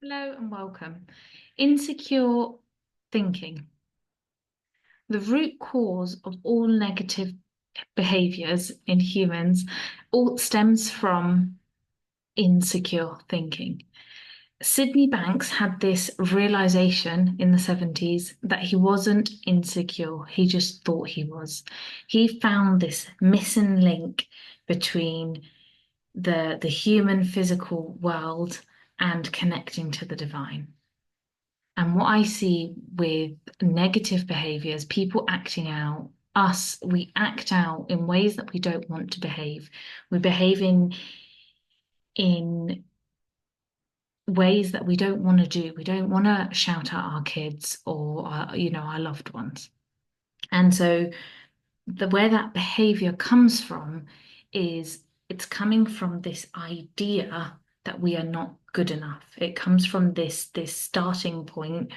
Hello and welcome. Insecure thinking. The root cause of all negative behaviors in humans all stems from insecure thinking. Sydney Banks had this realization in the 70s that he wasn't insecure, he just thought he was. He found this missing link between the human physical world and connecting to the divine. And what I see with negative behaviors, people acting out, we act out in ways that we don't want to behave. We behave in ways that we don't want to do. We don't want to shout at our kids or our loved ones. And so where that behavior comes from is it's coming from this idea that we are not good enough. It comes from this starting point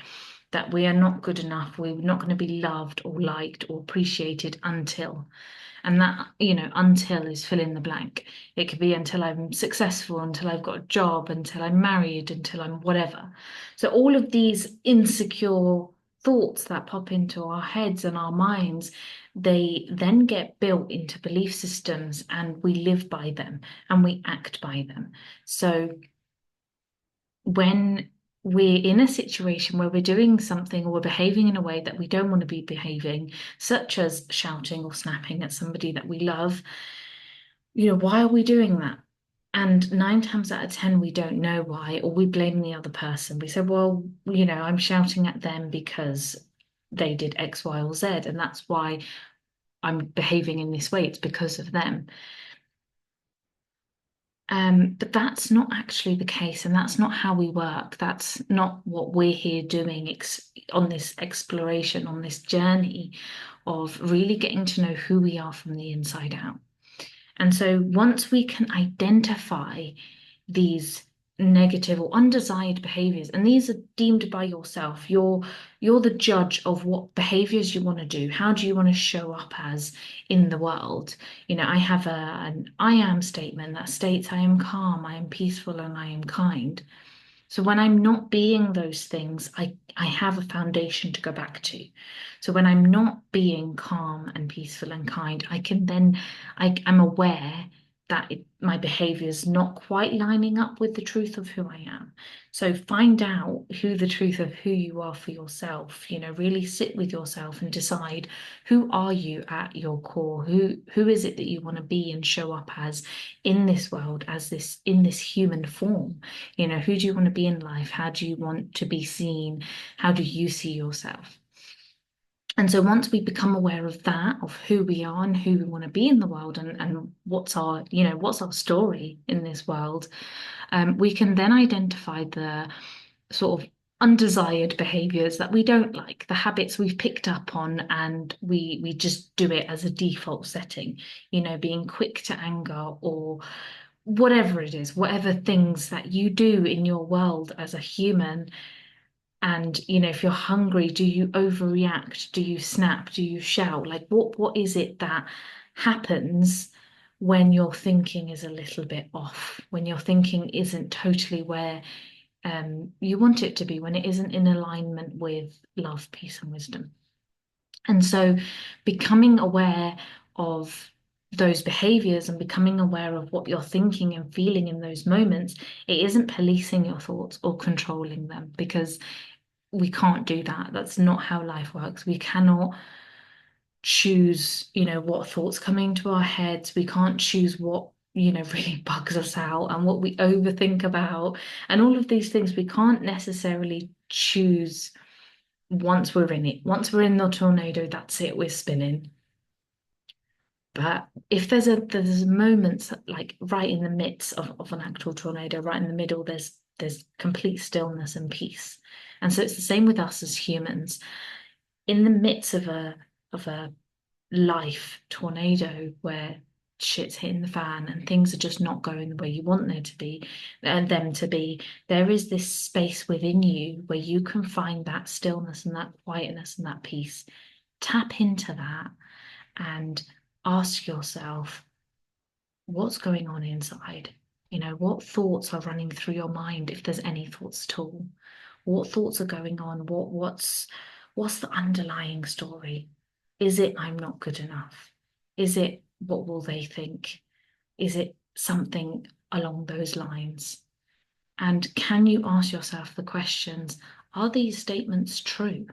that we are not good enough. We're not going to be loved or liked or appreciated until. And that, until is fill in the blank. It could be until I'm successful, until I've got a job, until I'm married, until I'm whatever. So all of these insecure thoughts that pop into our heads and our minds, they then get built into belief systems and we live by them and we act by them. So when we're in a situation where we're doing something or we're behaving in a way that we don't want to be behaving, such as shouting or snapping at somebody that we love, why are we doing that? And 9 times out of 10, we don't know why, or we blame the other person. We say, well, I'm shouting at them because they did X, Y, or Z, and that's why I'm behaving in this way. It's because of them. But that's not actually the case, and that's not how we work. That's not what we're here doing on this exploration, on this journey of really getting to know who we are from the inside out. And so once we can identify these negative or undesired behaviors, and these are deemed by yourself, you're the judge of what behaviors you want to do. How do you want to show up as in the world? I have an I am statement that states I am calm, I am peaceful, and I am kind. So when I'm not being those things, I have a foundation to go back to. So when I'm not being calm and peaceful and kind, I'm aware that my behavior is not quite lining up with the truth of who I am. So find out who the truth of who you are for yourself. Really sit with yourself and decide who are you at your core? Who is it that you want to be and show up as in this world, as this in this human form? Who do you want to be in life? How do you want to be seen? How do you see yourself? And so once we become aware of that, of who we are and who we want to be in the world and what's our story in this world, we can then identify the sort of undesired behaviors that we don't like, the habits we've picked up on, and we just do it as a default setting, being quick to anger or whatever it is, whatever things that you do in your world as a human. And, if you're hungry, do you overreact? Do you snap? Do you shout? Like what is it that happens when your thinking is a little bit off, when your thinking isn't totally where you want it to be, when it isn't in alignment with love, peace, and wisdom? And so becoming aware of those behaviors and becoming aware of what you're thinking and feeling in those moments, it isn't policing your thoughts or controlling them because we can't do that. That's not how life works. We cannot choose, what thoughts come into our heads. We can't choose what, really bugs us out and what we overthink about and all of these things. We can't necessarily choose once we're in it. Once we're in the tornado, that's it, we're spinning. But if there's moments like right in the midst of an actual tornado, right in the middle, there's complete stillness and peace. And so it's the same with us as humans. In the midst of a life tornado where shit's hitting the fan and things are just not going the way you want there to be and them to be, there is this space within you where you can find that stillness and that quietness and that peace. Tap into that and ask yourself, what's going on inside? What thoughts are running through your mind, if there's any thoughts at all? What thoughts are going on? What's the underlying story? Is it I'm not good enough? Is it what will they think? Is it something along those lines? And can you ask yourself the questions, are these statements true?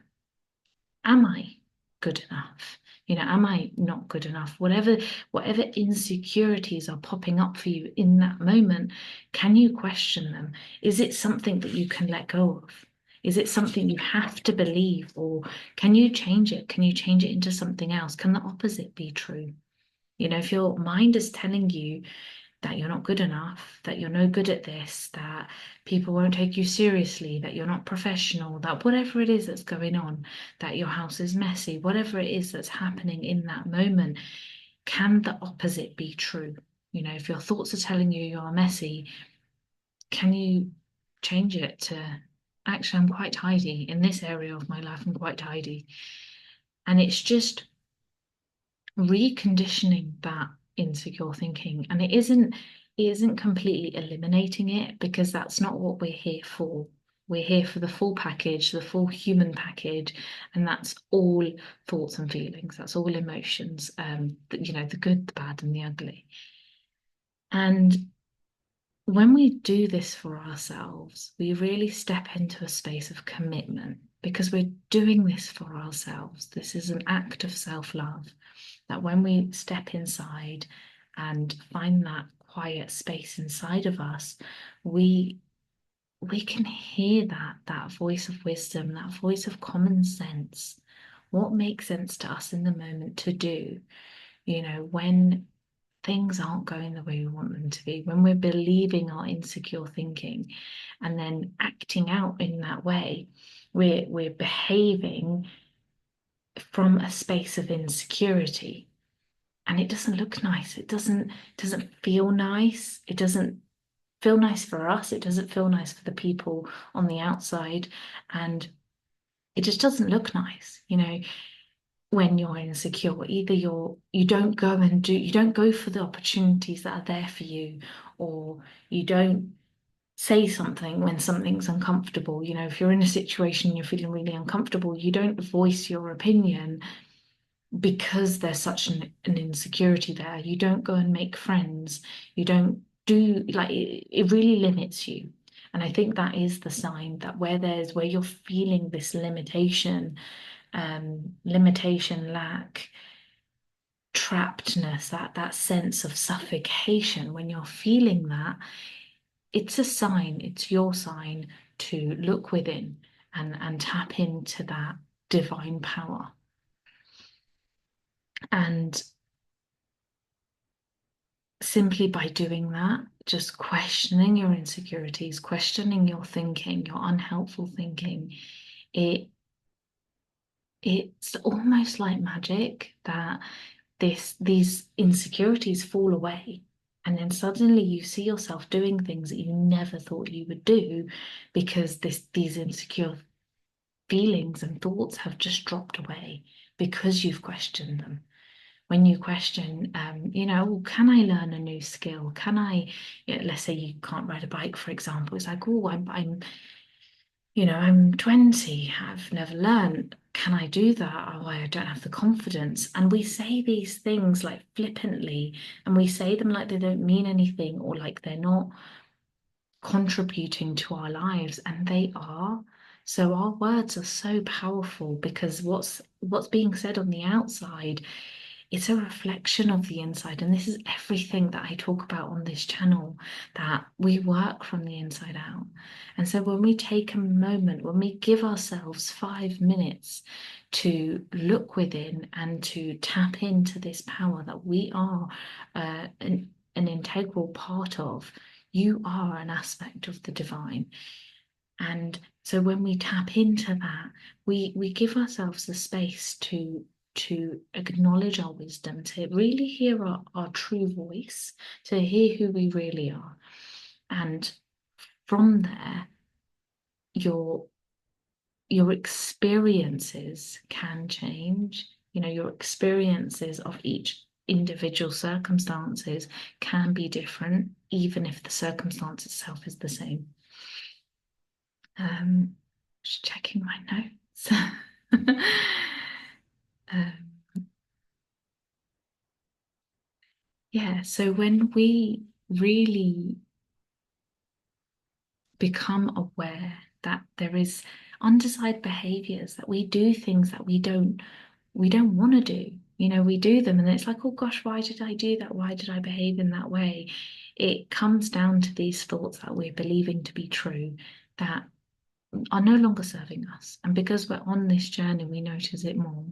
Am I good enough? Am I not good enough? Whatever insecurities are popping up for you in that moment, can you question them? Is it something that you can let go of? Is it something you have to believe, or can you change it? Can you change it into something else? Can the opposite be true? If your mind is telling you that you're not good enough, that you're no good at this, that people won't take you seriously, that you're not professional, that whatever it is that's going on, that your house is messy, whatever it is that's happening in that moment, can the opposite be true? If your thoughts are telling you you're messy, can you change it to actually, I'm quite tidy in this area of my life, I'm quite tidy. And it's just reconditioning that insecure thinking. And it isn't completely eliminating it, because that's not what we're here for. We're here for the full package, the full human package, and that's all thoughts and feelings. That's all emotions, the good, the bad, and the ugly. And when we do this for ourselves, we really step into a space of commitment, because we're doing this for ourselves. This is an act of self-love, that when we step inside and find that quiet space inside of us, we we can hear that voice of wisdom, that voice of common sense. What makes sense to us in the moment to do, when things aren't going the way we want them to be, when we're believing our insecure thinking and then acting out in that way, we're behaving from a space of insecurity. And it doesn't look nice. It doesn't feel nice. It doesn't feel nice for us. It doesn't feel nice for the people on the outside. And it just doesn't look nice, when you're insecure. Either you don't go for the opportunities that are there for you, or you don't say something when something's uncomfortable. If you're in a situation you're feeling really uncomfortable, you don't voice your opinion because there's such an insecurity there. You don't go and make friends. You don't do, like, it really limits you. And I think that is the sign that where you're feeling this limitation, lack, trappedness, that sense of suffocation, when you're feeling that, it's a sign, it's your sign to look within and tap into that divine power. And simply by doing that, just questioning your insecurities, questioning your thinking, your unhelpful thinking, it it's almost like magic that these insecurities fall away. And then suddenly you see yourself doing things that you never thought you would do, because these insecure feelings and thoughts have just dropped away because you've questioned them. When you question, "Oh, can I learn a new skill? Can I, let's say you can't ride a bike, for example. It's like, oh, I'm 20, I've never learned. Can I do that? Oh, I don't have the confidence." And we say these things like flippantly, and we say them like they don't mean anything, or like they're not contributing to our lives, and they are. So our words are so powerful, because what's being said on the outside, it's a reflection of the inside. And this is everything that I talk about on this channel, that we work from the inside out. And so when we take a moment, when we give ourselves 5 minutes to look within and to tap into this power that we are an integral part of, you are an aspect of the divine. And so when we tap into that, we give ourselves the space to acknowledge our wisdom, to really hear our true voice, to hear who we really are. And from there, your your experiences can change. Your experiences of each individual circumstances can be different. even if the circumstance itself is the same. Just checking my notes. um, yeah, so when we really become aware that there is undesired behaviors, that we do things that we don't want to do. We do them and it's like, oh gosh, why did I do that? Why did I behave in that way? It comes down to these thoughts that we're believing to be true that are no longer serving us. And because we're on this journey, we notice it more.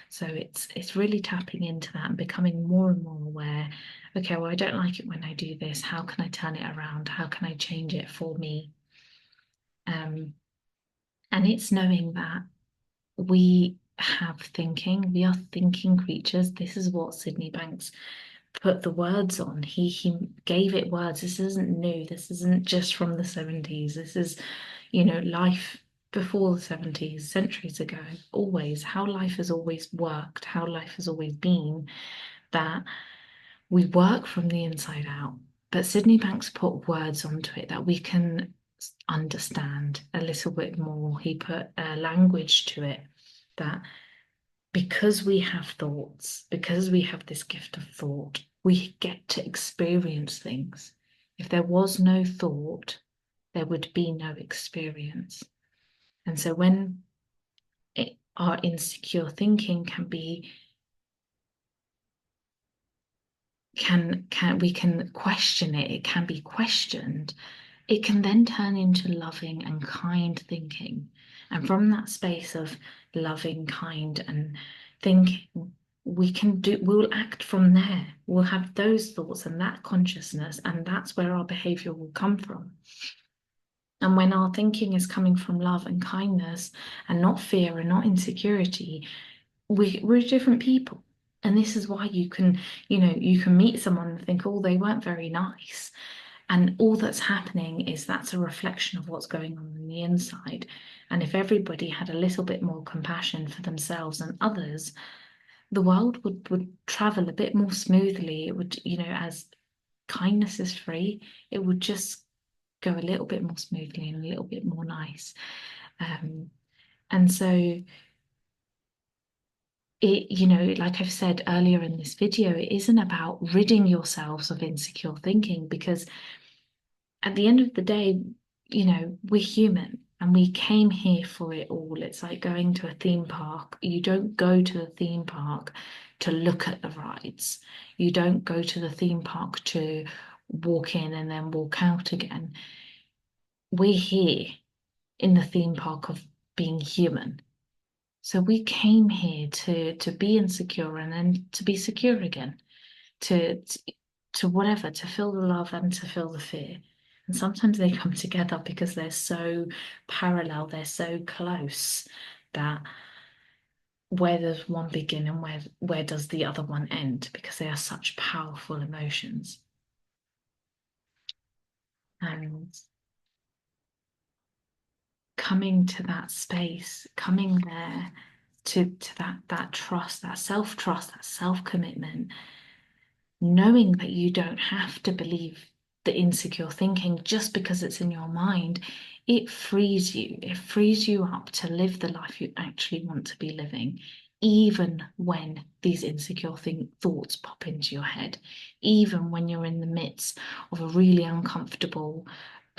So it's really tapping into that and becoming more and more aware. Okay, well, I don't like it when I do this. How can I turn it around? How can I change it for me? Um, and it's knowing that we have thinking, we are thinking creatures. This is what Sydney Banks put the words on. He gave it words. This isn't new. This isn't just from the 70s. This is, life before the 70s, centuries ago, always, how life has always worked, how life has always been, that we work from the inside out. But Sydney Banks put words onto it that we can understand a little bit more. He put a language to it that because we have thoughts, because we have this gift of thought, we get to experience things. If there was no thought, there would be no experience. And so when our insecure thinking we can question it, it can be questioned, it can then turn into loving and kind thinking. And from that space of loving, kind, and thinking, we'll act from there. We'll have those thoughts and that consciousness, and that's where our behavior will come from. And when our thinking is coming from love and kindness and not fear and not insecurity, we're different people. And this is why you can meet someone and think, oh, they weren't very nice. And all that's happening is that's a reflection of what's going on the inside. And if everybody had a little bit more compassion for themselves and others, the world would travel a bit more smoothly. It would, as kindness is free, it would just go a little bit more smoothly and a little bit more nice. Um, and so like I've said earlier in this video, it isn't about ridding yourselves of insecure thinking, because at the end of the day, we're human and we came here for it all. It's like going to a theme park. You don't go to the theme park to look at the rides. You don't go to the theme park to walk in and then walk out again. We're here in the theme park of being human. So we came here to be insecure and then to be secure again, to whatever, to feel the love and to feel the fear. And sometimes they come together because they're so parallel, they're so close that where does one begin and where does the other one end? Because they are such powerful emotions. And coming to that space, coming there to that trust, that self-trust, that self-commitment, knowing that you don't have to believe the insecure thinking just because it's in your mind, it frees you. It frees you up to live the life you actually want to be living, even when these insecure thoughts pop into your head, even when you're in the midst of a really uncomfortable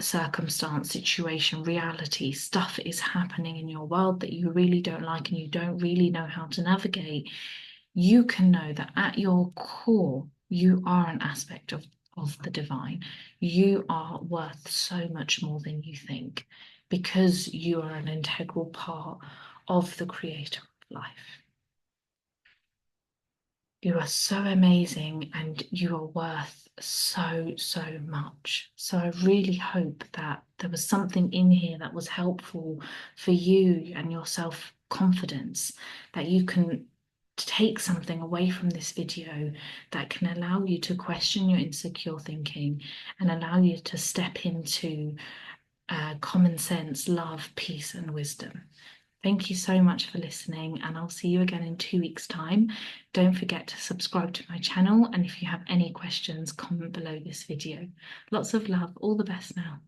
circumstance, situation, reality, stuff is happening in your world that you really don't like and you don't really know how to navigate. You can know that at your core, you are an aspect of the divine. You are worth so much more than you think because you are an integral part of the creator of life. You are so amazing and you are worth so, so much. So I really hope that there was something in here that was helpful for you and your self-confidence, that you can take something away from this video that can allow you to question your insecure thinking and allow you to step into common sense, love, peace, and wisdom. Thank you so much for listening, and I'll see you again in 2 weeks' time. Don't forget to subscribe to my channel, and if you have any questions, comment below this video. Lots of love. All the best now.